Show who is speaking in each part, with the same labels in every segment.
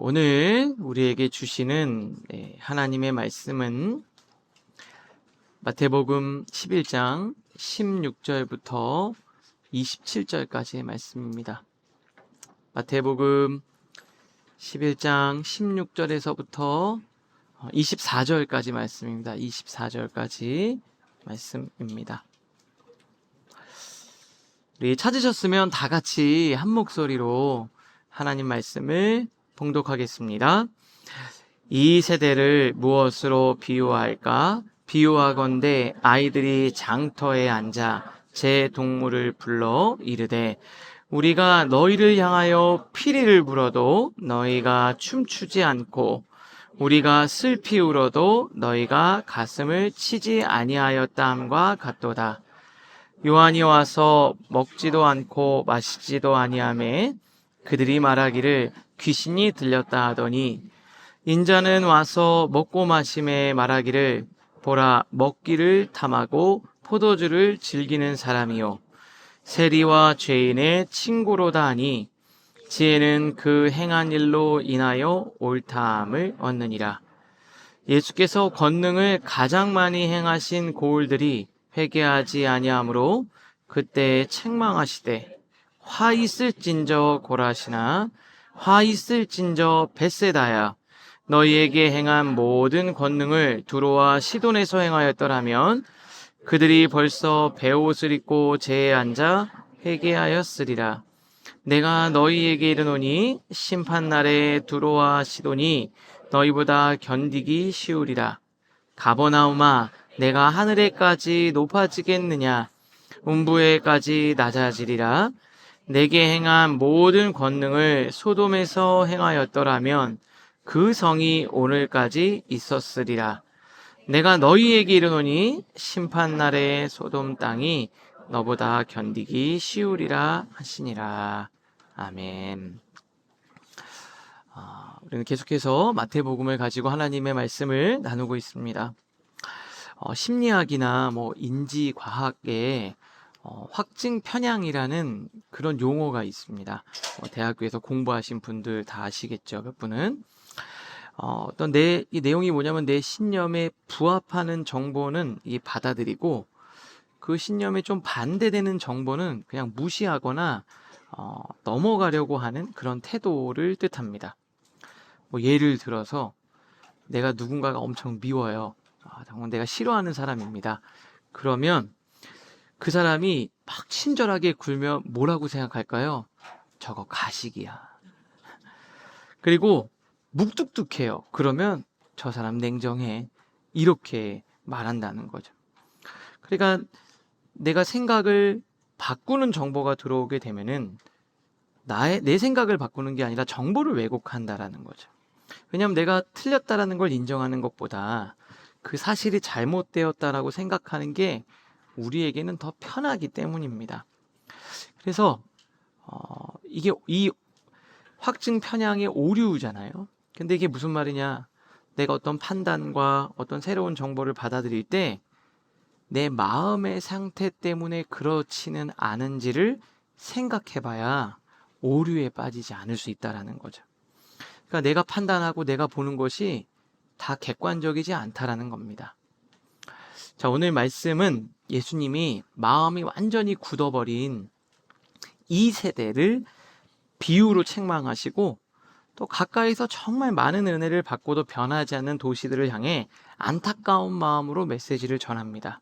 Speaker 1: 오늘 우리에게 주시는 하나님의 말씀은 마태복음 11장 16절부터 27절까지의 말씀입니다. 마태복음 11장 16절에서부터 24절까지 말씀입니다. 24절까지 말씀입니다. 우리 찾으셨으면 다 같이 한 목소리로 하나님 말씀을 봉독하겠습니다. 이 세대를 무엇으로 비유할까? 비유하건대 아이들이 장터에 앉아 제 동물을 불러 이르되 우리가 너희를 향하여 피리를 불어도 너희가 춤추지 않고 우리가 슬피 울어도 너희가 가슴을 치지 아니하였다함과 같도다. 요한이 와서 먹지도 않고 마시지도 아니하매 그들이 말하기를 귀신이 들렸다 하더니 인자는 와서 먹고 마심에 말하기를 보라 먹기를 탐하고 포도주를 즐기는 사람이요 세리와 죄인의 친구로다 하니 지혜는 그 행한 일로 인하여 옳다함을 얻느니라. 예수께서 권능을 가장 많이 행하신 고을들이 회개하지 아니하므로 그때 책망하시되 화 있을진저 고라시나 화 있을진저 벳세다야 너희에게 행한 모든 권능을 두로와 시돈에서 행하였더라면 그들이 벌써 베옷을 입고 제에 앉아 회개하였으리라. 내가 너희에게 이르노니 심판날에 두로와 시돈이 너희보다 견디기 쉬우리라. 가버나움아 내가 하늘에까지 높아지겠느냐 음부에까지 낮아지리라. 내게 행한 모든 권능을 소돔에서 행하였더라면 그 성이 오늘까지 있었으리라. 내가 너희에게 이르노니 심판날에 소돔 땅이 너보다 견디기 쉬우리라 하시니라. 아멘. 우리는 계속해서 마태복음을 가지고 하나님의 말씀을 나누고 있습니다. 심리학이나 인지과학에 확증 편향이라는 그런 용어가 있습니다. 대학교에서 공부하신 분들 다 아시겠죠? 몇 분은 이 내용이 뭐냐면 내 신념에 부합하는 정보는 받아들이고 그 신념에 좀 반대되는 정보는 그냥 무시하거나 넘어가려고 하는 그런 태도를 뜻합니다. 예를 들어서 내가 누군가가 엄청 미워요. 정말 내가 싫어하는 사람입니다. 그러면 그 사람이 막 친절하게 굴면 뭐라고 생각할까요? 저거 가식이야. 그리고 묵뚝뚝해요. 그러면 저 사람 냉정해. 이렇게 말한다는 거죠. 그러니까 내가 생각을 바꾸는 정보가 들어오게 되면은 내 생각을 바꾸는 게 아니라 정보를 왜곡한다라는 거죠. 왜냐하면 내가 틀렸다라는 걸 인정하는 것보다 그 사실이 잘못되었다라고 생각하는 게 우리에게는 더 편하기 때문입니다. 그래서 이게 이 확증 편향의 오류잖아요. 근데 이게 무슨 말이냐? 내가 어떤 판단과 어떤 새로운 정보를 받아들일 때 내 마음의 상태 때문에 그렇지는 않은지를 생각해봐야 오류에 빠지지 않을 수 있다라는 거죠. 그러니까 내가 판단하고 내가 보는 것이 다 객관적이지 않다라는 겁니다. 자, 오늘 말씀은 예수님이 마음이 완전히 굳어버린 이 세대를 비유로 책망하시고 또 가까이서 정말 많은 은혜를 받고도 변하지 않는 도시들을 향해 안타까운 마음으로 메시지를 전합니다.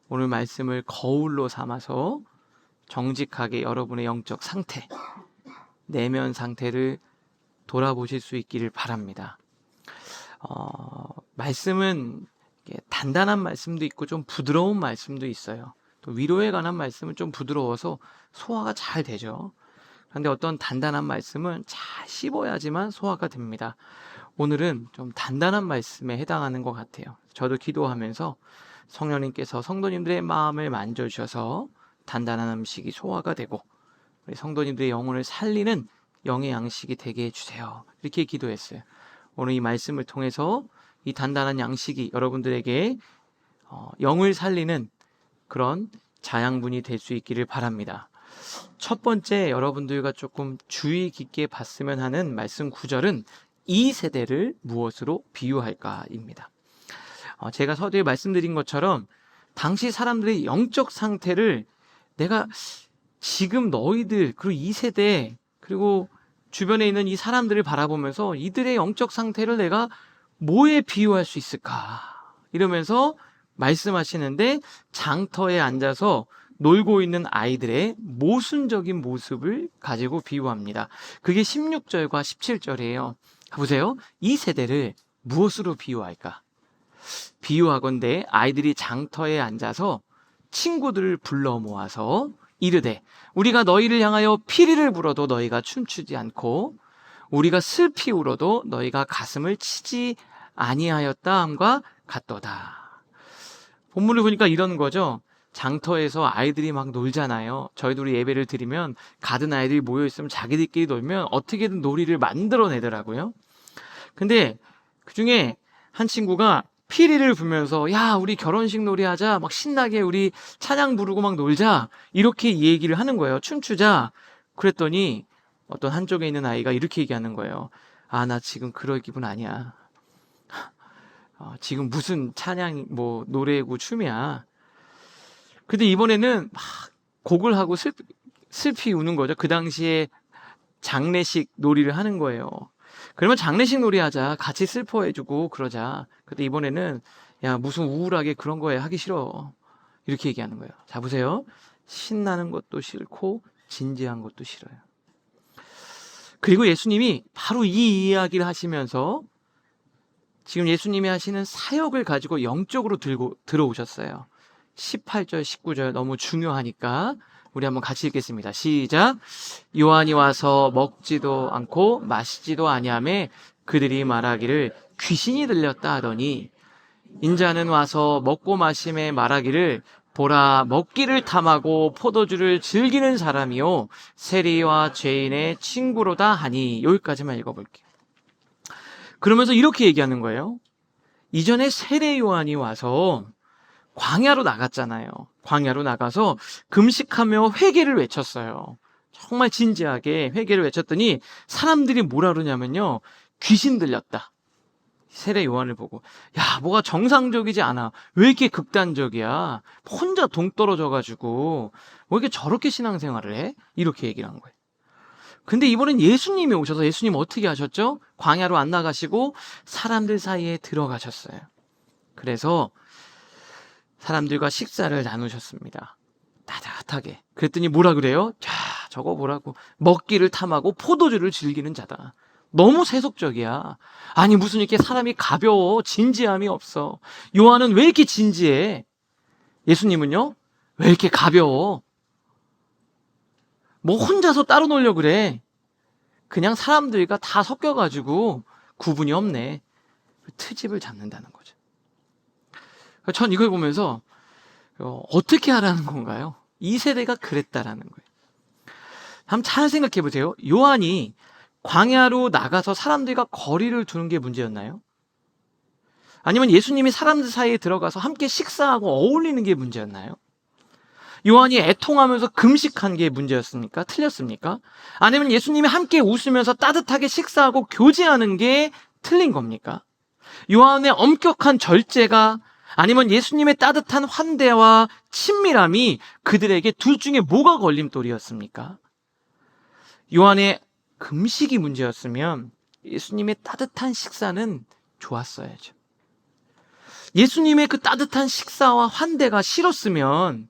Speaker 1: 오늘 말씀을 거울로 삼아서 정직하게 여러분의 영적 상태, 내면 상태를 돌아보실 수 있기를 바랍니다. 말씀은 단단한 말씀도 있고 좀 부드러운 말씀도 있어요. 또 위로에 관한 말씀은 좀 부드러워서 소화가 잘 되죠. 그런데 어떤 단단한 말씀은 잘 씹어야지만 소화가 됩니다. 오늘은 좀 단단한 말씀에 해당하는 것 같아요. 저도 기도하면서 성령님께서 성도님들의 마음을 만져주셔서 단단한 음식이 소화가 되고 우리 성도님들의 영혼을 살리는 영의 양식이 되게 해주세요. 이렇게 기도했어요. 오늘 이 말씀을 통해서 이 단단한 양식이 여러분들에게 영을 살리는 그런 자양분이 될 수 있기를 바랍니다. 첫 번째 여러분들과 조금 주의 깊게 봤으면 하는 말씀 구절은 이 세대를 무엇으로 비유할까입니다. 제가 서두에 말씀드린 것처럼 당시 사람들의 영적 상태를 내가 지금 너희들 그리고 이 세대 그리고 주변에 있는 이 사람들을 바라보면서 이들의 영적 상태를 내가 뭐에 비유할 수 있을까 이러면서 말씀하시는데 장터에 앉아서 놀고 있는 아이들의 모순적인 모습을 가지고 비유합니다. 그게 16절과 17절이에요. 보세요. 이 세대를 무엇으로 비유할까? 비유하건대 아이들이 장터에 앉아서 친구들을 불러 모아서 이르되 우리가 너희를 향하여 피리를 불어도 너희가 춤추지 않고 우리가 슬피 울어도 너희가 가슴을 치지 아니하였다 함과 같도다. 본문을 보니까 이런 거죠. 장터에서 아이들이 막 놀잖아요. 저희들이 예배를 드리면 가든 아이들이 모여있으면 자기들끼리 놀면 어떻게든 놀이를 만들어내더라고요. 근데 그중에 한 친구가 피리를 불면서 야 우리 결혼식 놀이하자 막 신나게 우리 찬양 부르고 막 놀자 이렇게 얘기를 하는 거예요. 춤추자. 그랬더니 어떤 한쪽에 있는 아이가 이렇게 얘기하는 거예요. 아 나 지금 그럴 기분 아니야. 지금 무슨 찬양 뭐 노래고 춤이야. 근데 이번에는 막 곡을 하고 슬피 우는 거죠. 그 당시에 장례식 놀이를 하는 거예요. 그러면 장례식 놀이 하자. 같이 슬퍼해주고 그러자. 근데 이번에는 야 무슨 우울하게 그런 거에 하기 싫어. 이렇게 얘기하는 거예요. 자 보세요. 신나는 것도 싫고 진지한 것도 싫어요. 그리고 예수님이 바로 이 이야기를 하시면서 지금 예수님이 하시는 사역을 가지고 영적으로 들어오셨어요. 18절 19절 너무 중요하니까 우리 한번 같이 읽겠습니다. 시작. 요한이 와서 먹지도 않고 마시지도 아니하며 그들이 말하기를 귀신이 들렸다 하더니 인자는 와서 먹고 마심에 말하기를 보라 먹기를 탐하고 포도주를 즐기는 사람이요 세리와 죄인의 친구로다 하니. 여기까지만 읽어볼게요. 그러면서 이렇게 얘기하는 거예요. 이전에 세례 요한이 와서 광야로 나갔잖아요. 광야로 나가서 금식하며 회개를 외쳤어요. 정말 진지하게 회개를 외쳤더니 사람들이 뭐라 그러냐면요. 귀신 들렸다. 세례 요한을 보고 야 뭐가 정상적이지 않아. 왜 이렇게 극단적이야. 혼자 동떨어져가지고 뭐 이렇게 저렇게 신앙생활을 해? 이렇게 얘기를 한 거예요. 근데 이번엔 예수님이 오셔서 예수님 어떻게 하셨죠? 광야로 안 나가시고 사람들 사이에 들어가셨어요. 그래서 사람들과 식사를 나누셨습니다. 따뜻하게. 그랬더니 뭐라 그래요? 자, 저거 뭐라고. 먹기를 탐하고 포도주를 즐기는 자다. 너무 세속적이야. 아니 무슨 이렇게 사람이 가벼워. 진지함이 없어. 요한은 왜 이렇게 진지해? 예수님은요? 왜 이렇게 가벼워? 뭐 혼자서 따로 놀려 그래. 그냥 사람들과 다 섞여가지고 구분이 없네. 트집을 잡는다는 거죠. 전 이걸 보면서 어떻게 하라는 건가요? 이 세대가 그랬다라는 거예요. 한번 잘 생각해 보세요. 요한이 광야로 나가서 사람들과 거리를 두는 게 문제였나요? 아니면 예수님이 사람들 사이에 들어가서 함께 식사하고 어울리는 게 문제였나요? 요한이 애통하면서 금식한 게 문제였습니까? 틀렸습니까? 아니면 예수님이 함께 웃으면서 따뜻하게 식사하고 교제하는 게 틀린 겁니까? 요한의 엄격한 절제가 아니면 예수님의 따뜻한 환대와 친밀함이 그들에게 둘 중에 뭐가 걸림돌이었습니까? 요한의 금식이 문제였으면 예수님의 따뜻한 식사는 좋았어야죠. 예수님의 그 따뜻한 식사와 환대가 싫었으면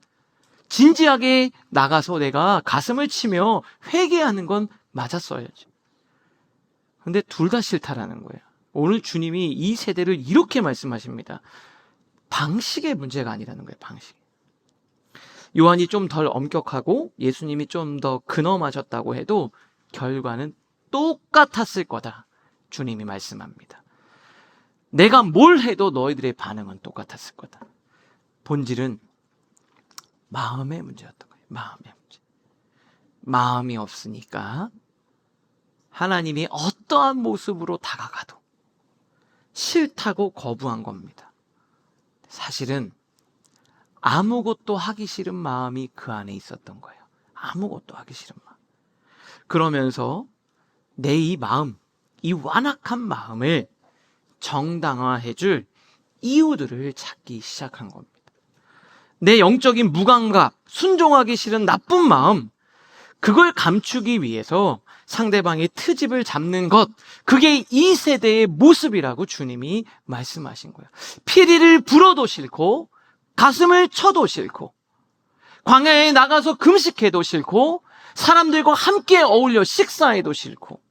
Speaker 1: 진지하게 나가서 내가 가슴을 치며 회개하는 건 맞았어야죠. 그런데 둘 다 싫다라는 거예요. 오늘 주님이 이 세대를 이렇게 말씀하십니다. 방식의 문제가 아니라는 거예요. 방식. 요한이 좀 덜 엄격하고 예수님이 좀 더 근엄하셨다고 해도 결과는 똑같았을 거다. 주님이 말씀합니다. 내가 뭘 해도 너희들의 반응은 똑같았을 거다. 본질은 마음의 문제였던 거예요. 마음의 문제. 마음이 없으니까 하나님이 어떠한 모습으로 다가가도 싫다고 거부한 겁니다. 사실은 아무것도 하기 싫은 마음이 그 안에 있었던 거예요. 아무것도 하기 싫은 마음. 그러면서 내 이 마음, 이 완악한 마음을 정당화해줄 이유들을 찾기 시작한 겁니다. 내 영적인 무감각, 순종하기 싫은 나쁜 마음, 그걸 감추기 위해서 상대방의 트집을 잡는 것, 그게 이 세대의 모습이라고 주님이 말씀하신 거예요. 피리를 불어도 싫고 가슴을 쳐도 싫고 광야에 나가서 금식해도 싫고 사람들과 함께 어울려 식사해도 싫고.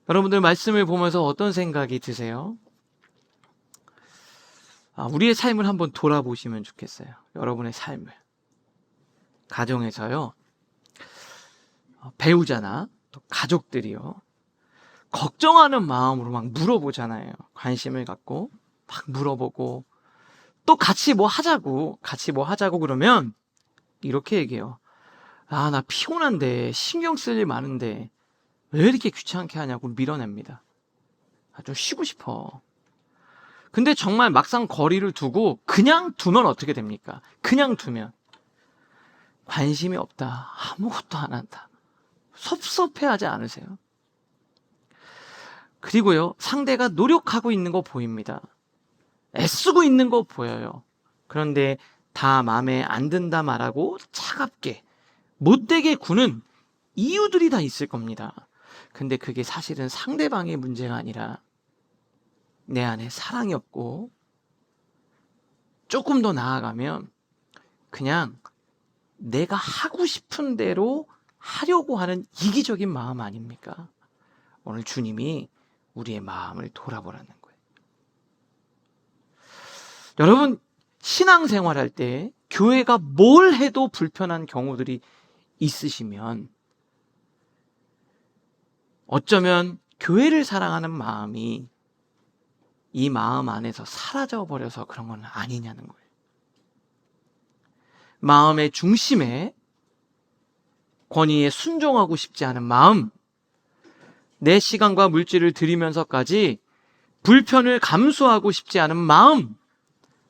Speaker 1: 여러분들 말씀을 보면서 어떤 생각이 드세요? 우리의 삶을 한번 돌아보시면 좋겠어요. 여러분의 삶을. 가정에서요, 배우자나 또 가족들이요, 걱정하는 마음으로 막 물어보잖아요. 관심을 갖고 막 물어보고 또 같이 뭐 하자고 그러면 이렇게 얘기해요. 나 피곤한데 신경 쓸 일 많은데 왜 이렇게 귀찮게 하냐고 밀어냅니다. 좀 쉬고 싶어. 근데 정말 막상 거리를 두고 그냥 두면 어떻게 됩니까? 그냥 두면 관심이 없다, 아무것도 안 한다, 섭섭해하지 않으세요? 그리고요, 상대가 노력하고 있는 거 보입니다. 애쓰고 있는 거 보여요. 그런데 다 마음에 안 든다 말하고 차갑게 못되게 구는 이유들이 다 있을 겁니다. 근데 그게 사실은 상대방의 문제가 아니라 내 안에 사랑이 없고, 조금 더 나아가면 그냥 내가 하고 싶은 대로 하려고 하는 이기적인 마음 아닙니까? 오늘 주님이 우리의 마음을 돌아보라는 거예요. 여러분, 신앙생활할 때 교회가 뭘 해도 불편한 경우들이 있으시면 어쩌면 교회를 사랑하는 마음이 이 마음 안에서 사라져버려서 그런 건 아니냐는 거예요. 마음의 중심에 권위에 순종하고 싶지 않은 마음, 내 시간과 물질을 들이면서까지 불편을 감수하고 싶지 않은 마음,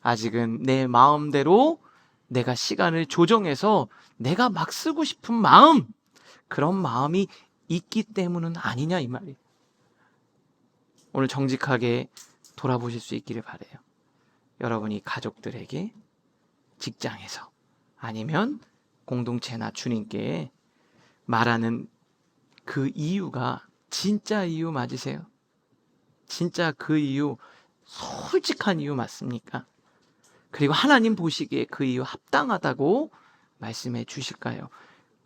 Speaker 1: 아직은 내 마음대로 내가 시간을 조정해서 내가 막 쓰고 싶은 마음, 그런 마음이 있기 때문은 아니냐 이 말이에요. 오늘 정직하게 돌아보실 수 있기를 바라요. 여러분이 가족들에게, 직장에서, 아니면 공동체나 주님께 말하는 그 이유가 진짜 이유 맞으세요? 진짜 그 이유, 솔직한 이유 맞습니까? 그리고 하나님 보시기에 그 이유 합당하다고 말씀해 주실까요?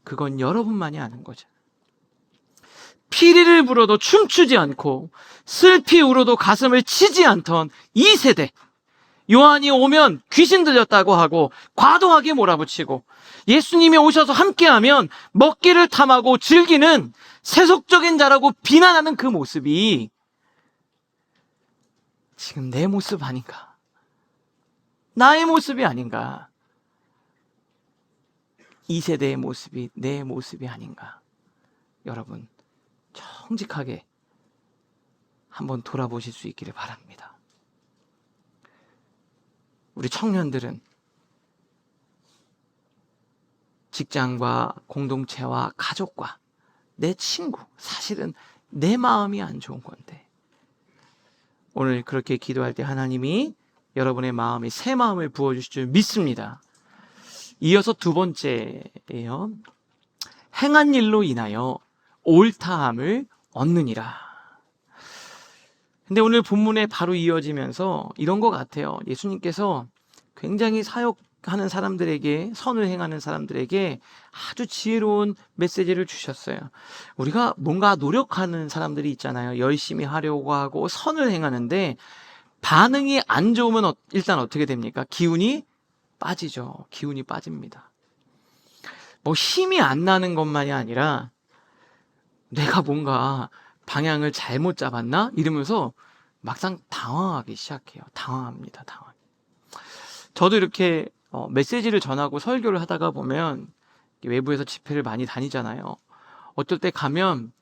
Speaker 1: 그건 여러분만이 아는 거죠. 피리를 불어도 춤추지 않고 슬피 울어도 가슴을 치지 않던 이 세대, 요한이 오면 귀신 들렸다고 하고 과도하게 몰아붙이고 예수님이 오셔서 함께하면 먹기를 탐하고 즐기는 세속적인 자라고 비난하는 그 모습이 지금 내 모습 아닌가? 나의 모습이 아닌가? 이 세대의 모습이 내 모습이 아닌가? 여러분, 정직하게 한번 돌아보실 수 있기를 바랍니다. 우리 청년들은 직장과 공동체와 가족과 내 친구, 사실은 내 마음이 안 좋은 건데, 오늘 그렇게 기도할 때 하나님이 여러분의 마음에 새 마음을 부어주실 줄 믿습니다. 이어서 두 번째예요. 행한 일로 인하여 옳다함을 얻느니라. 근데 오늘 본문에 바로 이어지면서 이런 것 같아요. 예수님께서 굉장히 사역하는 사람들에게, 선을 행하는 사람들에게 아주 지혜로운 메시지를 주셨어요. 우리가 뭔가 노력하는 사람들이 있잖아요. 열심히 하려고 하고 선을 행하는데 반응이 안 좋으면 일단 어떻게 됩니까? 기운이 빠지죠. 기운이 빠집니다. 뭐 힘이 안 나는 것만이 아니라 내가 뭔가 방향을 잘못 잡았나? 이러면서 막상 당황하기 시작해요. 당황합니다. 저도 이렇게 메시지를 전하고 설교를 하다가 보면 외부에서 집회를 많이 다니잖아요. 어떨 때 가면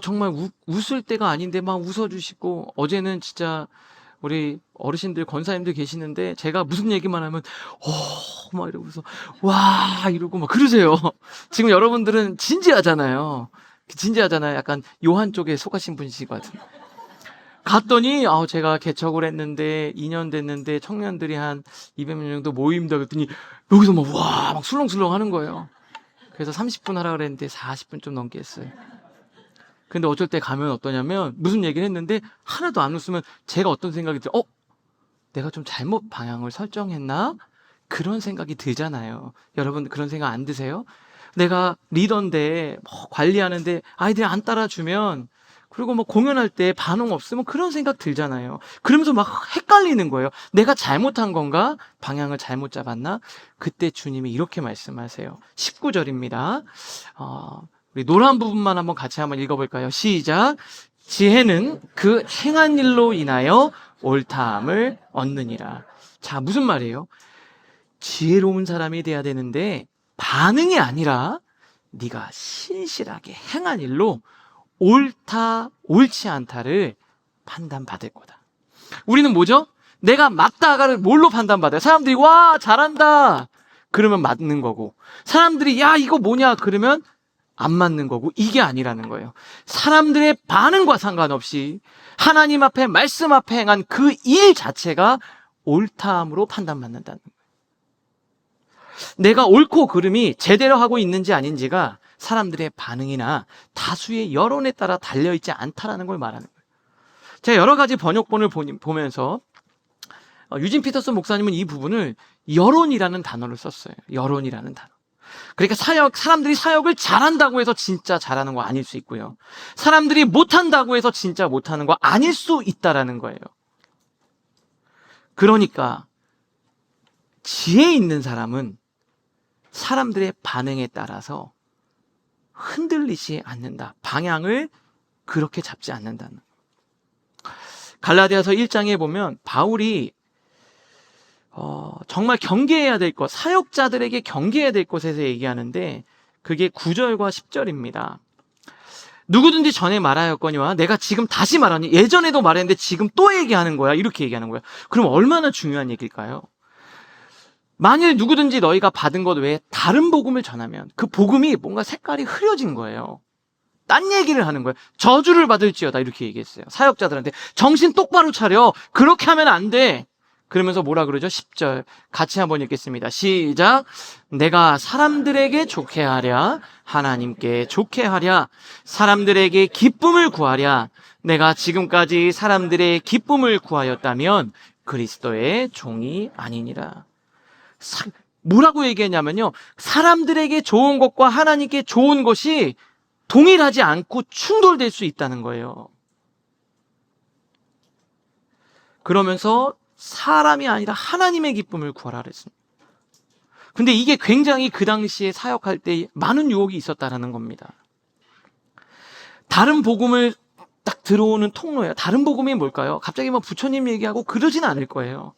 Speaker 1: 정말 웃을 때가 아닌데 막 웃어주시고, 어제는 진짜 우리 어르신들, 권사님들 계시는데 제가 무슨 얘기만 하면 막 이러고서 와 이러고 막 그러세요. 지금 여러분들은 진지하잖아요. 약간 요한 쪽에 속하신 분이시거든. 갔더니 제가 개척을 했는데 2년 됐는데 청년들이 한 200명 정도 모임다 그랬더니 여기서 막 술렁술렁 하는 거예요. 그래서 30분 하라 그랬는데 40분 좀 넘게 했어요. 근데 어쩔 때 가면 어떠냐면 무슨 얘기를 했는데 하나도 안 웃으면 제가 어떤 생각이 들어요. 내가 좀 잘못 방향을 설정했나? 그런 생각이 들잖아요. 여러분 그런 생각 안 드세요? 내가 리더인데 관리하는데 아이들이 안 따라주면, 그리고 공연할 때 반응 없으면 그런 생각 들잖아요. 그러면서 막 헷갈리는 거예요. 내가 잘못한 건가? 방향을 잘못 잡았나? 그때 주님이 이렇게 말씀하세요. 19절입니다. 우리 노란 부분만 같이 한번 읽어볼까요? 시작. 지혜는 그 행한 일로 인하여 옳다함을 얻느니라. 자, 무슨 말이에요? 지혜로운 사람이 돼야 되는데 반응이 아니라 네가 신실하게 행한 일로 옳다, 옳지 않다를 판단받을 거다. 우리는 뭐죠? 내가 맞다가를 뭘로 판단받아요? 사람들이 와 잘한다 그러면 맞는 거고, 사람들이 야 이거 뭐냐 그러면 안 맞는 거고, 이게 아니라는 거예요. 사람들의 반응과 상관없이 하나님 앞에, 말씀 앞에 행한 그 일 자체가 옳다함으로 판단받는다는 거예요. 내가 옳고 그름이 제대로 하고 있는지 아닌지가 사람들의 반응이나 다수의 여론에 따라 달려있지 않다라는 걸 말하는 거예요. 제가 여러 가지 번역본을 보면서 유진 피터슨 목사님은 이 부분을 여론이라는 단어를 썼어요. 여론이라는 단어. 그러니까 사람들이 사역을 잘한다고 해서 진짜 잘하는 거 아닐 수 있고요. 사람들이 못한다고 해서 진짜 못하는 거 아닐 수 있다라는 거예요. 그러니까 지혜 있는 사람은 사람들의 반응에 따라서 흔들리지 않는다. 방향을 그렇게 잡지 않는다는. 갈라디아서 1장에 보면 바울이 정말 경계해야 될 것, 사역자들에게 경계해야 될 것에서 얘기하는데 그게 9절과 10절입니다. 누구든지 전에 말하였거니와 내가 지금 다시 말하니, 예전에도 말했는데 지금 또 얘기하는 거야, 이렇게 얘기하는 거야. 그럼 얼마나 중요한 얘기일까요? 만일 누구든지 너희가 받은 것 외에 다른 복음을 전하면 그 복음이 뭔가 색깔이 흐려진 거예요. 딴 얘기를 하는 거예요. 저주를 받을지어다, 이렇게 얘기했어요. 사역자들한테 정신 똑바로 차려, 그렇게 하면 안 돼. 그러면서 뭐라 그러죠? 10절 같이 한번 읽겠습니다. 시작. 내가 사람들에게 좋게 하랴, 하나님께 좋게 하랴, 사람들에게 기쁨을 구하랴. 내가 지금까지 사람들의 기쁨을 구하였다면 그리스도의 종이 아니니라. 뭐라고 얘기했냐면요, 사람들에게 좋은 것과 하나님께 좋은 것이 동일하지 않고 충돌될 수 있다는 거예요. 그러면서 사람이 아니라 하나님의 기쁨을 구하라 그랬습니다. 근데 이게 굉장히 그 당시에 사역할 때 많은 유혹이 있었다는 겁니다. 다른 복음을 딱 들어오는 통로예요. 다른 복음이 뭘까요? 갑자기 부처님 얘기하고 그러진 않을 거예요.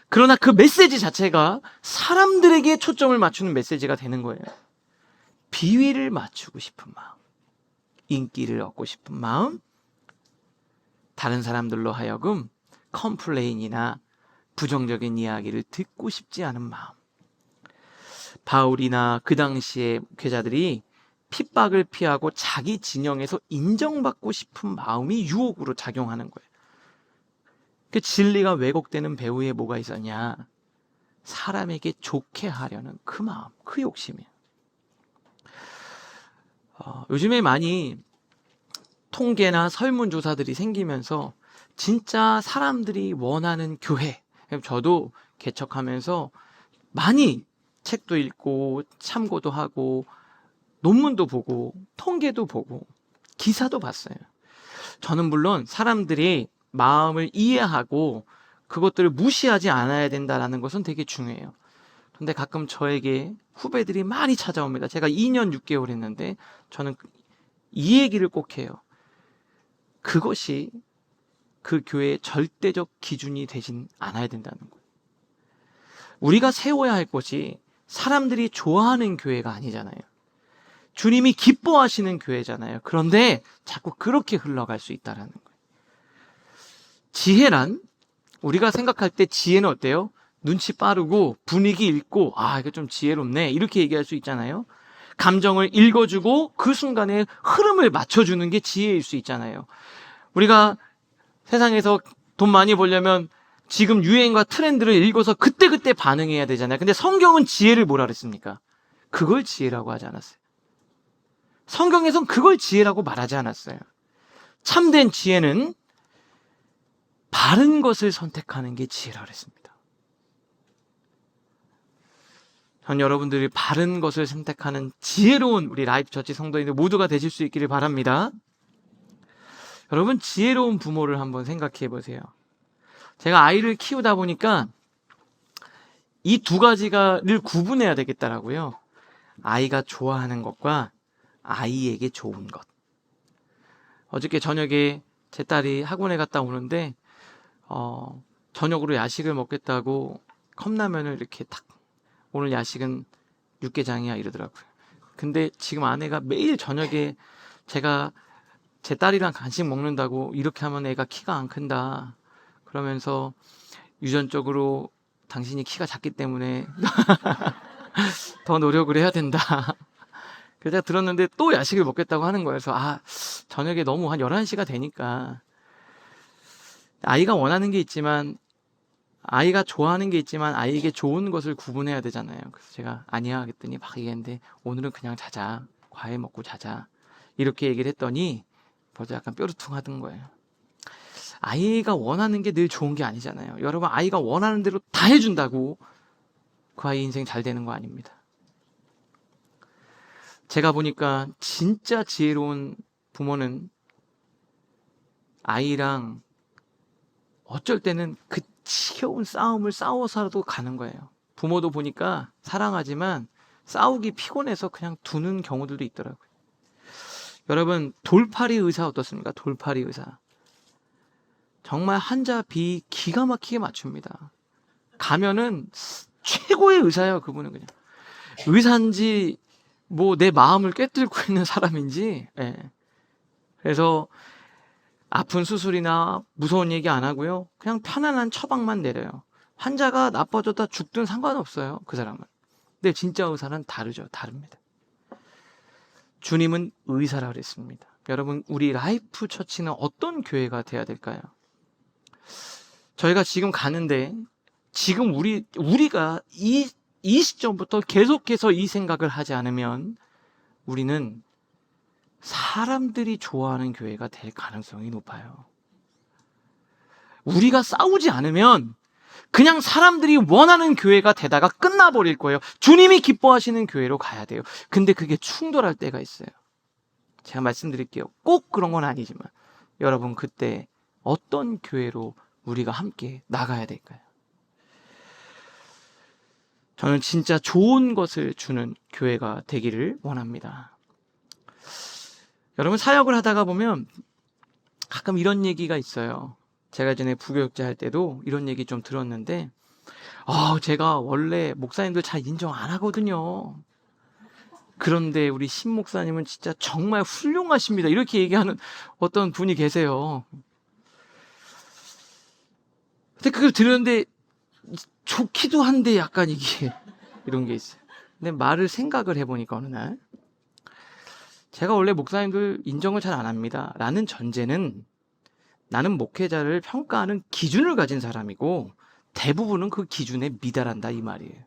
Speaker 1: 그러나 그 메시지 자체가 사람들에게 초점을 맞추는 메시지가 되는 거예요. 비위를 맞추고 싶은 마음, 인기를 얻고 싶은 마음, 다른 사람들로 하여금 컴플레인이나 부정적인 이야기를 듣고 싶지 않은 마음. 바울이나 그 당시의 목회자들이 핍박을 피하고 자기 진영에서 인정받고 싶은 마음이 유혹으로 작용하는 거예요. 그 진리가 왜곡되는 배후에 뭐가 있었냐? 사람에게 좋게 하려는 그 마음, 그 욕심이에요. 요즘에 많이 통계나 설문조사들이 생기면서 진짜 사람들이 원하는 교회, 저도 개척하면서 많이 책도 읽고 참고도 하고 논문도 보고 통계도 보고 기사도 봤어요. 저는 물론 사람들이 마음을 이해하고 그것들을 무시하지 않아야 된다는 것은 되게 중요해요. 근데 가끔 저에게 후배들이 많이 찾아옵니다. 제가 2년 6개월 했는데 저는 이 얘기를 꼭 해요. 그것이 그 교회의 절대적 기준이 되진 않아야 된다는 거예요. 우리가 세워야 할 것이 사람들이 좋아하는 교회가 아니잖아요. 주님이 기뻐하시는 교회잖아요. 그런데 자꾸 그렇게 흘러갈 수 있다는 거예요. 지혜란 우리가 생각할 때 지혜는 어때요? 눈치 빠르고 분위기 읽고 이거 좀 지혜롭네 이렇게 얘기할 수 있잖아요. 감정을 읽어주고 그 순간에 흐름을 맞춰주는 게 지혜일 수 있잖아요. 우리가 세상에서 돈 많이 벌려면 지금 유행과 트렌드를 읽어서 그때그때 반응해야 되잖아요. 근데 성경은 지혜를 뭐라 그랬습니까? 그걸 지혜라고 하지 않았어요. 성경에선 그걸 지혜라고 말하지 않았어요. 참된 지혜는 바른 것을 선택하는 게 지혜라고 했습니다. 전 여러분들이 바른 것을 선택하는 지혜로운 우리 라이프 처치 성도인들 모두가 되실 수 있기를 바랍니다. 여러분, 지혜로운 부모를 한번 생각해 보세요. 제가 아이를 키우다 보니까 이 두 가지를 구분해야 되겠더라고요. 아이가 좋아하는 것과 아이에게 좋은 것. 어저께 저녁에 제 딸이 학원에 갔다 오는데 저녁으로 야식을 먹겠다고 컵라면을 이렇게 탁, 오늘 야식은 육개장이야 이러더라고요. 근데 지금 아내가 매일 저녁에 제가 제 딸이랑 간식 먹는다고 이렇게 하면 애가 키가 안 큰다 그러면서 유전적으로 당신이 키가 작기 때문에 더 노력을 해야 된다. 그래서 제가 들었는데 또 야식을 먹겠다고 하는 거예요. 그래서 저녁에 너무 한 11시가 되니까 아이가 원하는 게 있지만 아이가 좋아하는 게 있지만 아이에게 좋은 것을 구분해야 되잖아요. 그래서 제가 아니야 그랬더니 막 얘기했는데 오늘은 그냥 자자. 과일 먹고 자자. 이렇게 얘기를 했더니 벌써 약간 뾰루퉁하던 거예요. 아이가 원하는 게 늘 좋은 게 아니잖아요. 여러분, 아이가 원하는 대로 다 해준다고 그 아이 인생 잘 되는 거 아닙니다. 제가 보니까 진짜 지혜로운 부모는 아이랑 어쩔 때는 그 지겨운 싸움을 싸워서라도 가는 거예요. 부모도 보니까 사랑하지만 싸우기 피곤해서 그냥 두는 경우들도 있더라고요. 여러분, 돌팔이 의사 어떻습니까? 돌팔이 의사. 정말 한자 비 기가 막히게 맞춥니다. 가면은 최고의 의사예요. 그분은 그냥. 의사인지 뭐 내 마음을 꿰뚫고 있는 사람인지. 그래서 아픈 수술이나 무서운 얘기 안 하고요. 그냥 편안한 처방만 내려요. 환자가 나빠졌다 죽든 상관없어요. 그 사람은. 근데 진짜 의사는 다르죠. 다릅니다. 주님은 의사라 그랬습니다. 여러분, 우리 라이프 처치는 어떤 교회가 돼야 될까요? 저희가 지금 가는데 지금 우리가 이 시점부터 계속해서 이 생각을 하지 않으면 우리는 사람들이 좋아하는 교회가 될 가능성이 높아요. 우리가 싸우지 않으면 그냥 사람들이 원하는 교회가 되다가 끝나버릴 거예요. 주님이 기뻐하시는 교회로 가야 돼요. 근데 그게 충돌할 때가 있어요. 제가 말씀드릴게요. 꼭 그런 건 아니지만 여러분, 그때 어떤 교회로 우리가 함께 나가야 될까요? 저는 진짜 좋은 것을 주는 교회가 되기를 원합니다. 여러분, 사역을 하다가 보면 가끔 이런 얘기가 있어요. 제가 전에 부교육자 할 때도 이런 얘기 좀 들었는데 제가 원래 목사님들 잘 인정 안 하거든요. 그런데 우리 신 목사님은 진짜 정말 훌륭하십니다. 이렇게 얘기하는 어떤 분이 계세요. 근데 그걸 들었는데 좋기도 한데 약간 이게 이런 게 있어요. 근데 말을 생각을 해보니까 어느 날 제가 원래 목사님들 인정을 잘 안 합니다 라는 전제는 나는 목회자를 평가하는 기준을 가진 사람이고 대부분은 그 기준에 미달한다 이 말이에요.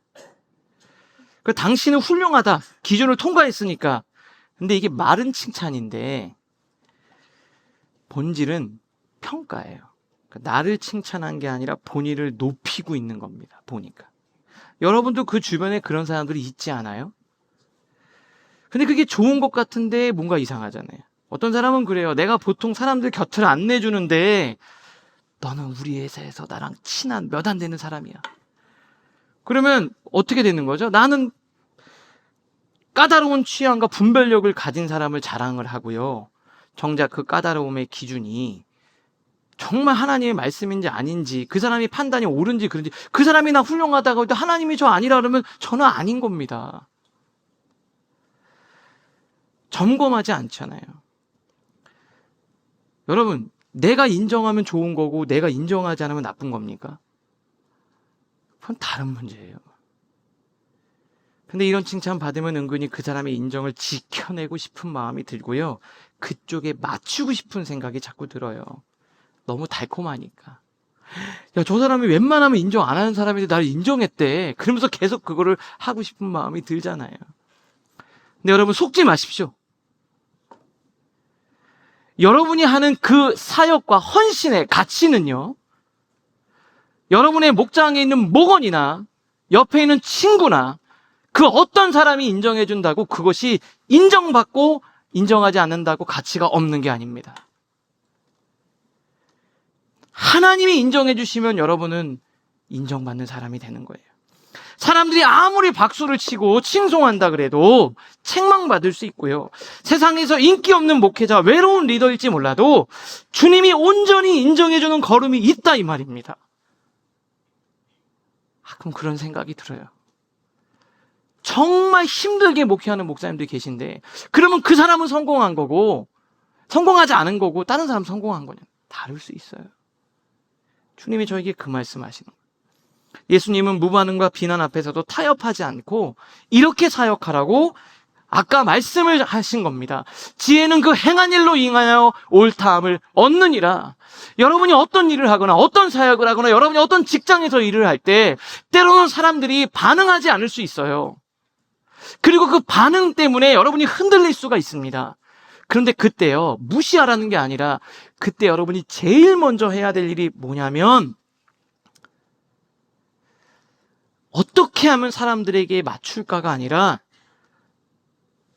Speaker 1: 그 당신은 훌륭하다 기준을 통과했으니까. 근데 이게 말은 칭찬인데 본질은 평가예요. 그러니까 나를 칭찬한 게 아니라 본인을 높이고 있는 겁니다. 보니까 여러분도 그 주변에 그런 사람들이 있지 않아요? 근데 그게 좋은 것 같은데 뭔가 이상하잖아요. 어떤 사람은 그래요. 내가 보통 사람들 곁을 안 내주는데 너는 우리 회사에서 나랑 친한 몇 안 되는 사람이야. 그러면 어떻게 되는 거죠? 나는 까다로운 취향과 분별력을 가진 사람을 자랑을 하고요. 정작 그 까다로움의 기준이 정말 하나님의 말씀인지 아닌지, 그 사람이 판단이 옳은지 그런지, 그 사람이 나 훌륭하다고 해도 하나님이 저 아니라 그러면 저는 아닌 겁니다. 점검하지 않잖아요. 여러분, 내가 인정하면 좋은 거고 내가 인정하지 않으면 나쁜 겁니까? 그건 다른 문제예요. 근데 이런 칭찬 받으면 은근히 그 사람의 인정을 지켜내고 싶은 마음이 들고요. 그쪽에 맞추고 싶은 생각이 자꾸 들어요. 너무 달콤하니까. 야, 저 사람이 웬만하면 인정 안 하는 사람인데 나를 인정했대. 그러면서 계속 그거를 하고 싶은 마음이 들잖아요. 근데 여러분 속지 마십시오. 여러분이 하는 그 사역과 헌신의 가치는요, 여러분의 목장에 있는 목원이나 옆에 있는 친구나 그 어떤 사람이 인정해준다고 그것이 인정받고 인정하지 않는다고 가치가 없는 게 아닙니다. 하나님이 인정해 주시면 여러분은 인정받는 사람이 되는 거예요. 사람들이 아무리 박수를 치고 칭송한다 그래도 책망받을 수 있고요. 세상에서 인기 없는 목회자, 외로운 리더일지 몰라도 주님이 온전히 인정해 주는 걸음이 있다 이 말입니다. 가끔 그런 생각이 들어요. 정말 힘들게 목회하는 목사님들이 계신데 그러면 그 사람은 성공한 거고 성공하지 않은 거고 다른 사람 성공한 거냐 다를 수 있어요. 주님이 저에게 그 말씀하시는 거예요. 예수님은 무반응과 비난 앞에서도 타협하지 않고 이렇게 사역하라고 아까 말씀을 하신 겁니다. 지혜는 그 행한 일로 인하여 옳다함을 얻느니라. 여러분이 어떤 일을 하거나 어떤 사역을 하거나 여러분이 어떤 직장에서 일을 할 때 때로는 사람들이 반응하지 않을 수 있어요. 그리고 그 반응 때문에 여러분이 흔들릴 수가 있습니다. 그런데 그때요, 무시하라는 게 아니라 그때 여러분이 제일 먼저 해야 될 일이 뭐냐면 어떻게 하면 사람들에게 맞출까가 아니라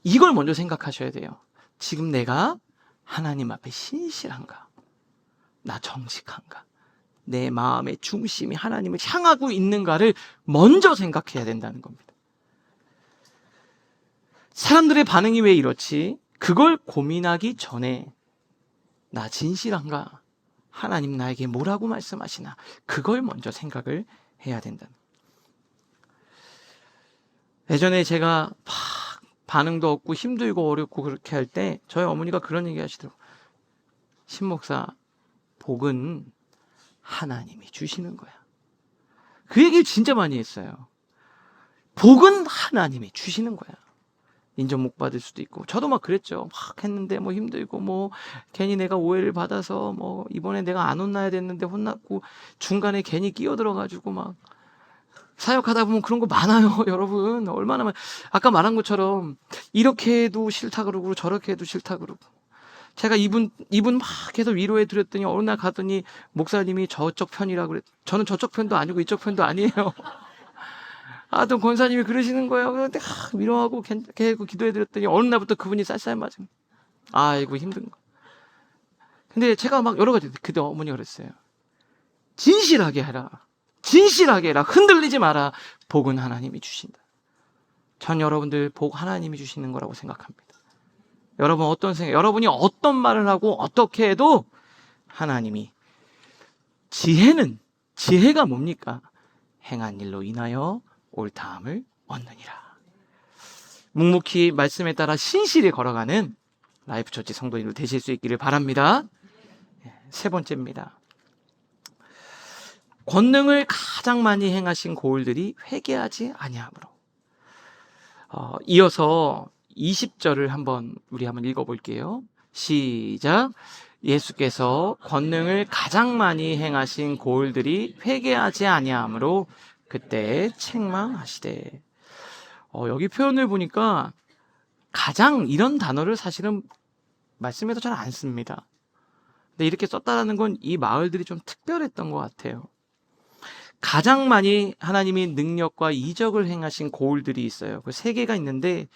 Speaker 1: 이걸 먼저 생각하셔야 돼요. 지금 내가 하나님 앞에 신실한가? 나 정직한가? 내 마음의 중심이 하나님을 향하고 있는가를 먼저 생각해야 된다는 겁니다. 사람들의 반응이 왜 이렇지? 그걸 고민하기 전에 나 진실한가? 하나님 나에게 뭐라고 말씀하시나? 그걸 먼저 생각을 해야 된다는. 예전에 제가 막 반응도 없고 힘들고 어렵고 그렇게 할 때 저희 어머니가 그런 얘기 하시더라고요. 신목사, 복은 하나님이 주시는 거야. 그 얘기를 진짜 많이 했어요. 복은 하나님이 주시는 거야. 인정 못 받을 수도 있고 저도 막 그랬죠. 막 했는데 뭐 힘들고 뭐 괜히 내가 오해를 받아서 뭐 이번에 내가 안 혼나야 됐는데 혼났고 중간에 괜히 끼어들어가지고 막 사역하다 보면 그런 거 많아요. 여러분 얼마나 아까 말한 것처럼 이렇게 해도 싫다 그러고 저렇게 해도 싫다 그러고 제가 이분 막 계속 위로해 드렸더니 어느 날 가더니 목사님이 저쪽 편이라고 그랬. 저는 저쪽 편도 아니고 이쪽 편도 아니에요. 또 권사님이 그러시는 거예요. 그런데 위로하고 계속 기도해드렸더니 어느 날부터 그분이 쌀쌀 맞은. 아이고 힘든 거. 근데 제가 막 여러 가지 그때 어머니가 그랬어요. 진실하게 해라. 진실하게 해라. 흔들리지 마라. 복은 하나님이 주신다. 전 여러분들 복 하나님이 주시는 거라고 생각합니다. 여러분 어떤 생각, 여러분이 어떤 말을 하고 어떻게 해도 하나님이 지혜가 뭡니까? 행한 일로 인하여 옳다함을 얻느니라. 묵묵히 말씀에 따라 신실히 걸어가는 라이프처치 성도님들 되실 수 있기를 바랍니다. 세 번째입니다. 권능을 가장 많이 행하신 고을들이 회개하지 아니하므로. 이어서 20절을 우리 한번 읽어볼게요. 시작. 예수께서 권능을 가장 많이 행하신 고을들이 회개하지 아니하므로 그때 책망하시되. 여기 표현을 보니까 가장 이런 단어를 사실은 말씀에서 잘 안 씁니다. 근데 이렇게 썼다라는 건 이 마을들이 좀 특별했던 것 같아요. 가장 많이 하나님이 능력과 이적을 행하신 고을들이 있어요. 그 세 개가 있는데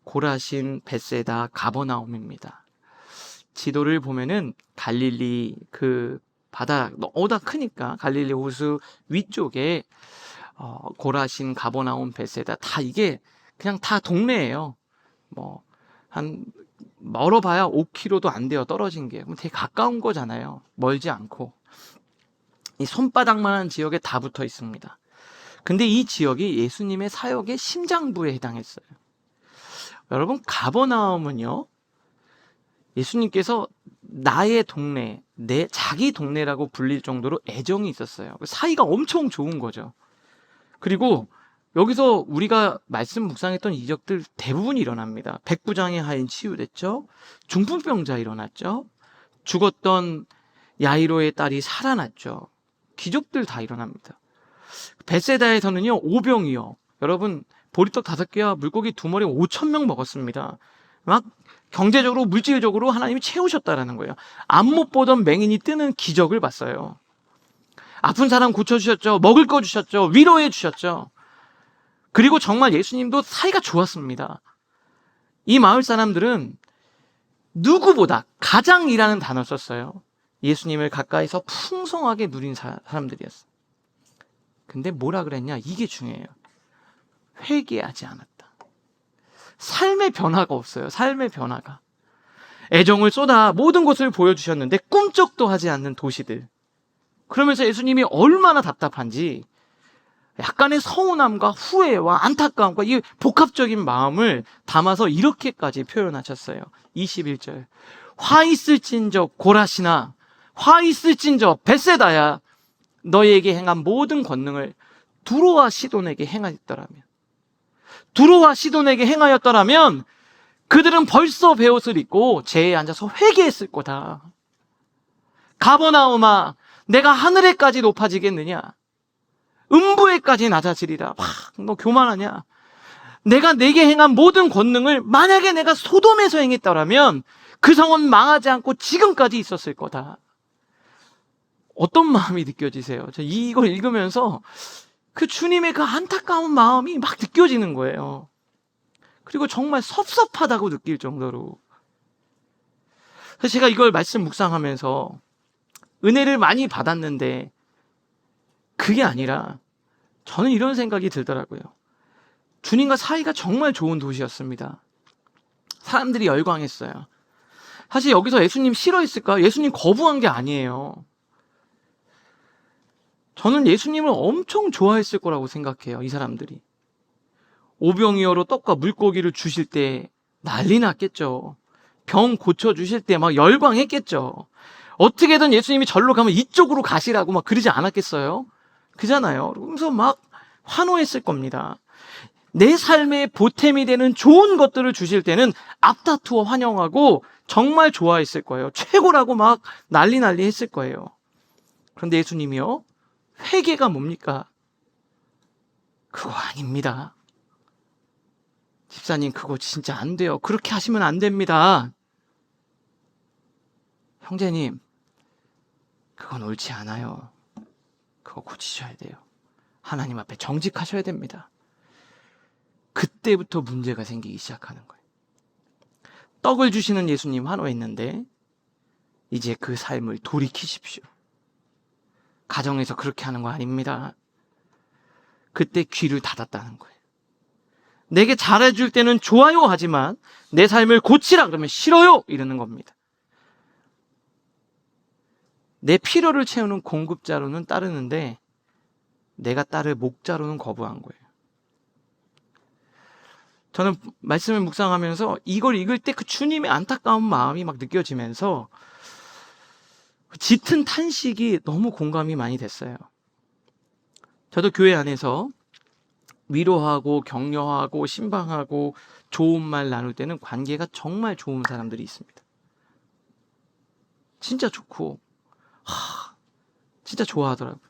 Speaker 1: 고라신, 벳세다, 가버나움입니다. 지도를 보면은 갈릴리 그 바다 너무나 크니까 갈릴리 호수 위쪽에 고라신, 가버나움, 벳세다 다 이게 그냥 다 동네예요. 뭐 한 멀어봐야 5km도 안 돼요. 떨어진 게. 그럼 되게 가까운 거잖아요. 멀지 않고. 이 손바닥만한 지역에 다 붙어 있습니다. 근데 이 지역이 예수님의 사역의 심장부에 해당했어요. 여러분 가버나움은요. 예수님께서 나의 동네, 내 자기 동네라고 불릴 정도로 애정이 있었어요. 사이가 엄청 좋은 거죠. 그리고 여기서 우리가 말씀 묵상했던 이적들 대부분 일어납니다. 백부장의 하인 치유됐죠. 중풍병자 일어났죠. 죽었던 야이로의 딸이 살아났죠. 기적들 다 일어납니다. 벳세다에서는요, 오병이요. 여러분, 보리떡 5개와 물고기 2마리 5,000명 먹었습니다. 막 경제적으로, 물질적으로 하나님이 채우셨다라는 거예요. 앞 못 보던 맹인이 뜨는 기적을 봤어요. 아픈 사람 고쳐주셨죠. 먹을 거 주셨죠. 위로해 주셨죠. 그리고 정말 예수님도 사이가 좋았습니다. 이 마을 사람들은 누구보다 가장이라는 단어 썼어요. 예수님을 가까이서 풍성하게 누린 사람들이었어요. 근데 뭐라 그랬냐? 이게 중요해요. 회개하지 않았다. 삶의 변화가 없어요. 삶의 변화가. 애정을 쏟아 모든 것을 보여주셨는데 꿈쩍도 하지 않는 도시들. 그러면서 예수님이 얼마나 답답한지 약간의 서운함과 후회와 안타까움과 이 복합적인 마음을 담아서 이렇게까지 표현하셨어요. 21절. 화 있을진저 고라시나 화 있을진저 벳세다야 너희에게 행한 모든 권능을 두로와 시돈에게 행하였더라면 두로와 시돈에게 행하였더라면 그들은 벌써 베옷을 입고 제에 앉아서 회개했을 거다. 가버나움아 내가 하늘에까지 높아지겠느냐? 음부에까지 낮아지리라. 와, 너 교만하냐? 내가 내게 행한 모든 권능을 만약에 내가 소돔에서 행했더라면 그 성은 망하지 않고 지금까지 있었을 거다. 어떤 마음이 느껴지세요? 저 이걸 읽으면서 그 주님의 그 안타까운 마음이 막 느껴지는 거예요. 그리고 정말 섭섭하다고 느낄 정도로. 그래서 제가 이걸 말씀 묵상하면서 은혜를 많이 받았는데 그게 아니라 저는 이런 생각이 들더라고요. 주님과 사이가 정말 좋은 도시였습니다. 사람들이 열광했어요. 사실 여기서 예수님 싫어했을까요? 예수님 거부한 게 아니에요. 저는 예수님을 엄청 좋아했을 거라고 생각해요. 이 사람들이. 오병이어로 떡과 물고기를 주실 때 난리 났겠죠. 병 고쳐주실 때 막 열광했겠죠. 어떻게든 예수님이 절로 가면 이쪽으로 가시라고 막 그러지 않았겠어요? 그잖아요. 그러면서 막 환호했을 겁니다. 내 삶의 보탬이 되는 좋은 것들을 주실 때는 앞다투어 환영하고 정말 좋아했을 거예요. 최고라고 막 난리 했을 거예요. 그런데 예수님이요? 회개가 뭡니까? 그거 아닙니다. 집사님 그거 진짜 안 돼요. 그렇게 하시면 안 됩니다. 형제님 그건 옳지 않아요. 그거 고치셔야 돼요. 하나님 앞에 정직하셔야 됩니다. 그때부터 문제가 생기기 시작하는 거예요. 떡을 주시는 예수님 환호했는데 이제 그 삶을 돌이키십시오. 가정에서 그렇게 하는 거 아닙니다. 그때 귀를 닫았다는 거예요. 내게 잘해줄 때는 좋아요 하지만 내 삶을 고치라 그러면 싫어요 이러는 겁니다. 내 필요를 채우는 공급자로는 따르는데 내가 따를 목자로는 거부한 거예요. 저는 말씀을 묵상하면서 이걸 읽을 때 그 주님의 안타까운 마음이 막 느껴지면서 짙은 탄식이 너무 공감이 많이 됐어요. 저도 교회 안에서 위로하고 격려하고 신방하고 좋은 말 나눌 때는 관계가 정말 좋은 사람들이 있습니다. 진짜 좋고 진짜 좋아하더라고요.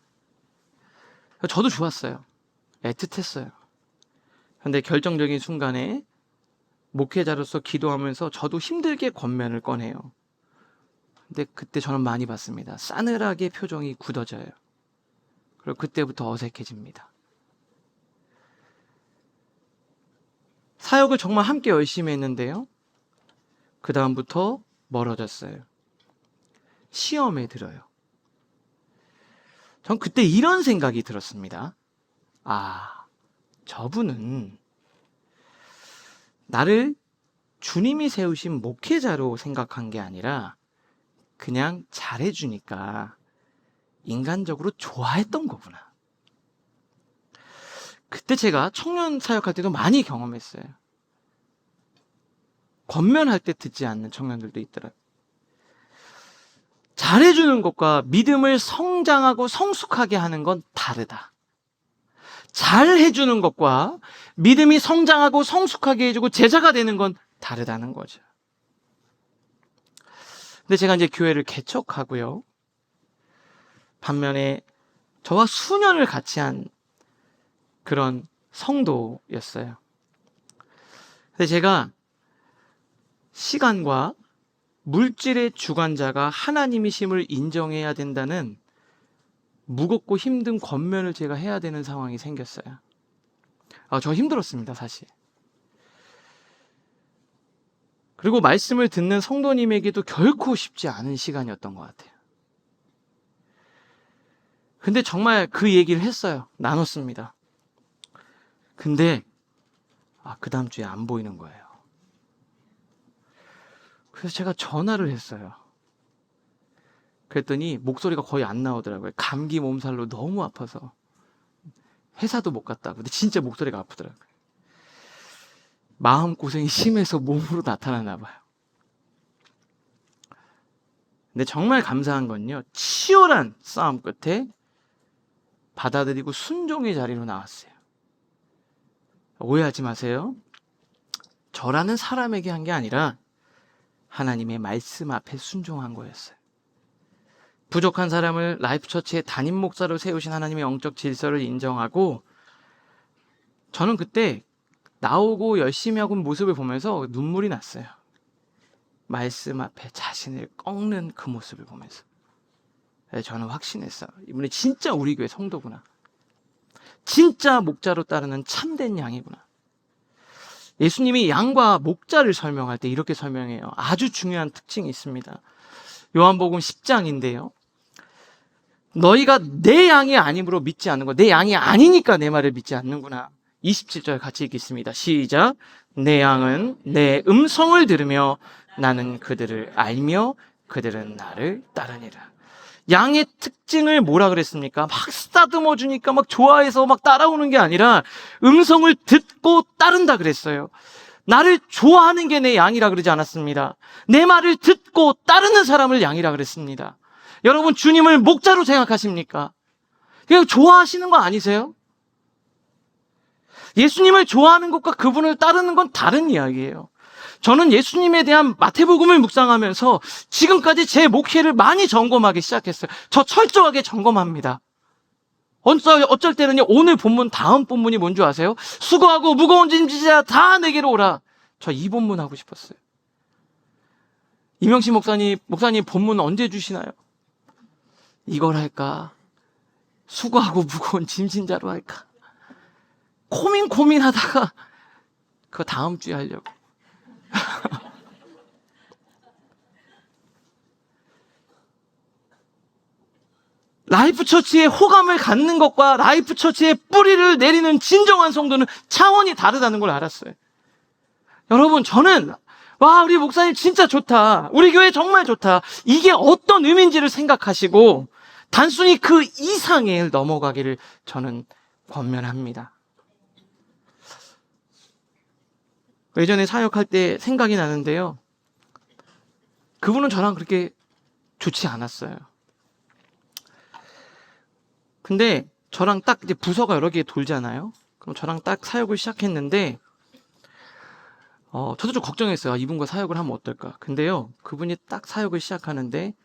Speaker 1: 저도 좋았어요. 애틋했어요. 그런데 결정적인 순간에 목회자로서 기도하면서 저도 힘들게 권면을 꺼내요. 근데 그때 저는 많이 봤습니다. 싸늘하게 표정이 굳어져요. 그리고 그때부터 어색해집니다. 사역을 정말 함께 열심히 했는데요. 그 다음부터 멀어졌어요. 시험에 들어요. 전 그때 이런 생각이 들었습니다. 아, 저분은 나를 주님이 세우신 목회자로 생각한 게 아니라 그냥 잘해주니까 인간적으로 좋아했던 거구나. 그때 제가 청년 사역할 때도 많이 경험했어요. 권면할 때 듣지 않는 청년들도 있더라고요. 잘해주는 것과 믿음을 성장하고 성숙하게 하는 건 다르다. 잘해주는 것과 믿음이 성장하고 성숙하게 해주고 제자가 되는 건 다르다는 거죠. 근데 제가 이제 교회를 개척하고요. 반면에 저와 수년을 같이 한 그런 성도였어요. 근데 제가 시간과 물질의 주관자가 하나님이심을 인정해야 된다는 무겁고 힘든 권면을 제가 해야 되는 상황이 생겼어요. 저 힘들었습니다, 사실. 그리고 말씀을 듣는 성도님에게도 결코 쉽지 않은 시간이었던 것 같아요. 근데 정말 그 얘기를 했어요. 나눴습니다. 근데 그 다음 주에 안 보이는 거예요. 그래서 제가 전화를 했어요. 그랬더니 목소리가 거의 안 나오더라고요. 감기 몸살로 너무 아파서 회사도 못 갔다고. 근데 진짜 목소리가 아프더라고요. 마음고생이 심해서 몸으로 나타나나 봐요. 근데 정말 감사한 건요, 치열한 싸움 끝에 받아들이고 순종의 자리로 나왔어요. 오해하지 마세요. 저라는 사람에게 한 게 아니라 하나님의 말씀 앞에 순종한 거였어요. 부족한 사람을 라이프처치의 담임 목사로 세우신 하나님의 영적 질서를 인정하고, 저는 그때 나오고 열심히 하고 모습을 보면서 눈물이 났어요. 말씀 앞에 자신을 꺾는 그 모습을 보면서 저는 확신했어요. 이분이 진짜 우리 교회 성도구나. 진짜 목자로 따르는 참된 양이구나. 예수님이 양과 목자를 설명할 때 이렇게 설명해요. 아주 중요한 특징이 있습니다. 요한복음 10장인데요. 너희가 내 양이 아니므로 믿지 않는 거. 내 양이 아니니까 내 말을 믿지 않는구나. 27절 같이 읽겠습니다. 시작. 내 양은 내 음성을 들으며 나는 그들을 알며 그들은 나를 따르니라. 양의 특징을 뭐라 그랬습니까? 막 쓰다듬어 주니까 막 좋아해서 막 따라오는 게 아니라 음성을 듣고 따른다 그랬어요. 나를 좋아하는 게 내 양이라 그러지 않았습니다. 내 말을 듣고 따르는 사람을 양이라 그랬습니다. 여러분, 주님을 목자로 생각하십니까? 그냥 좋아하시는 거 아니세요? 예수님을 좋아하는 것과 그분을 따르는 건 다른 이야기예요. 저는 예수님에 대한 마태복음을 묵상하면서 지금까지 제 목회를 많이 점검하기 시작했어요. 저 철저하게 점검합니다. 어쩔 때는요, 오늘 본문 다음 본문이 뭔지 아세요? 수고하고 무거운 짐 지자 다 내게로 오라. 저 이 본문 하고 싶었어요. 이명식 목사님 본문 언제 주시나요? 이걸 할까? 수고하고 무거운 짐 진 자로 할까? 고민하다가 그거 다음 주에 하려고. 라이프처치의 호감을 갖는 것과 라이프처치의 뿌리를 내리는 진정한 성도는 차원이 다르다는 걸 알았어요. 여러분, 저는 우리 목사님 진짜 좋다. 우리 교회 정말 좋다. 이게 어떤 의미인지를 생각하시고 단순히 그 이상을 넘어가기를 저는 권면합니다. 예전에 사역할 때 생각이 나는데요. 그분은 저랑 그렇게 좋지 않았어요. 근데 저랑 딱 이제 부서가 여러 개 돌잖아요. 그럼 저랑 딱 사역을 시작했는데, 저도 좀 걱정했어요. 이분과 사역을 하면 어떨까. 근데요, 그분이 딱 사역을 시작하는데,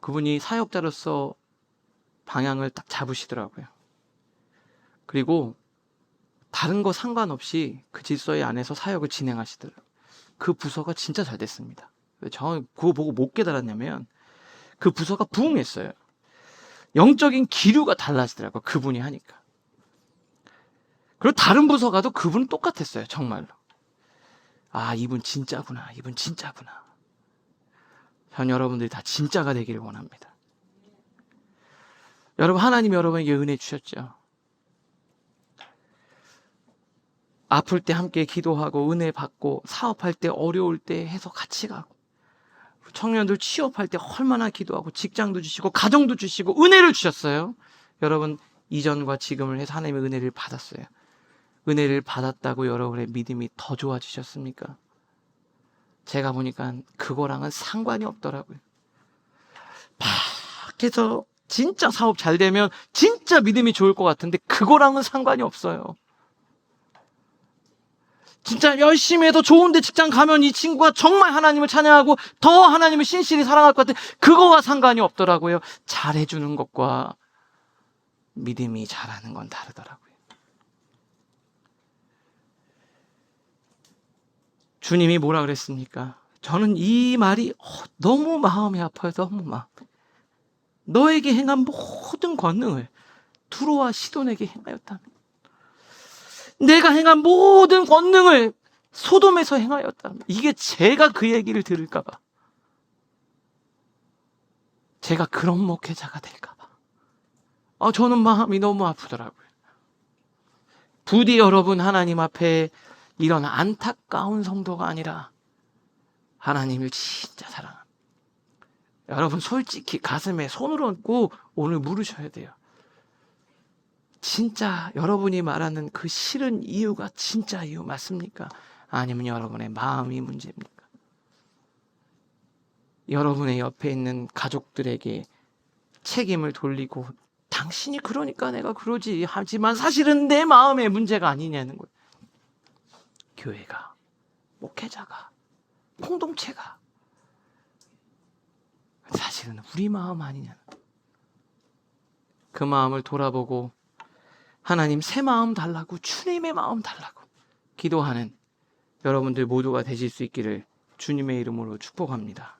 Speaker 1: 그분이 사역자로서 방향을 딱 잡으시더라고요. 그리고 다른 거 상관없이 그 질서의 안에서 사역을 진행하시더라고요. 그 부서가 진짜 잘 됐습니다. 저 그거 보고 못 깨달았냐면, 그 부서가 부흥했어요. 영적인 기류가 달라지더라고요. 그분이 하니까. 그리고 다른 부서 가도 그분은 똑같았어요. 정말로. 이분 진짜구나. 이분 진짜구나. 전 여러분들이 다 진짜가 되기를 원합니다. 여러분, 하나님이 여러분에게 은혜 주셨죠. 아플 때 함께 기도하고 은혜 받고, 사업할 때 어려울 때 해서 같이 가고, 청년들 취업할 때 얼마나 기도하고, 직장도 주시고 가정도 주시고 은혜를 주셨어요. 여러분, 이전과 지금을 해서 하나님의 은혜를 받았어요. 은혜를 받았다고 여러분의 믿음이 더 좋아지셨습니까? 제가 보니까 그거랑은 상관이 없더라고요. 해서 진짜 사업 잘 되면 진짜 믿음이 좋을 것 같은데 그거랑은 상관이 없어요. 진짜 열심히 해도 좋은데 직장 가면 이 친구가 정말 하나님을 찬양하고 더 하나님을 신실히 사랑할 것 같아. 그거와 상관이 없더라고요. 잘해주는 것과 믿음이 잘하는 건 다르더라고요. 주님이 뭐라 그랬습니까? 저는 이 말이 너무 마음이 아파요. 너무 마음. 너에게 행한 모든 권능을 두로와 시돈에게 행하였다며. 내가 행한 모든 권능을 소돔에서 행하였다며. 이게 제가 그 얘기를 들을까 봐. 제가 그런 목회자가 될까 봐. 저는 마음이 너무 아프더라고요. 부디 여러분 하나님 앞에 이런 안타까운 성도가 아니라 하나님을 진짜 사랑합니다. 여러분 솔직히 가슴에 손을 얹고 오늘 물으셔야 돼요. 진짜 여러분이 말하는 그 싫은 이유가 진짜 이유 맞습니까? 아니면 여러분의 마음이 문제입니까? 여러분의 옆에 있는 가족들에게 책임을 돌리고 당신이 그러니까 내가 그러지 하지만 사실은 내 마음의 문제가 아니냐는 거예요. 교회가, 목회자가, 공동체가 사실은 우리 마음 아니냐는 거예요. 그 마음을 돌아보고 하나님 새 마음 달라고, 주님의 마음 달라고 기도하는 여러분들 모두가 되실 수 있기를 주님의 이름으로 축복합니다.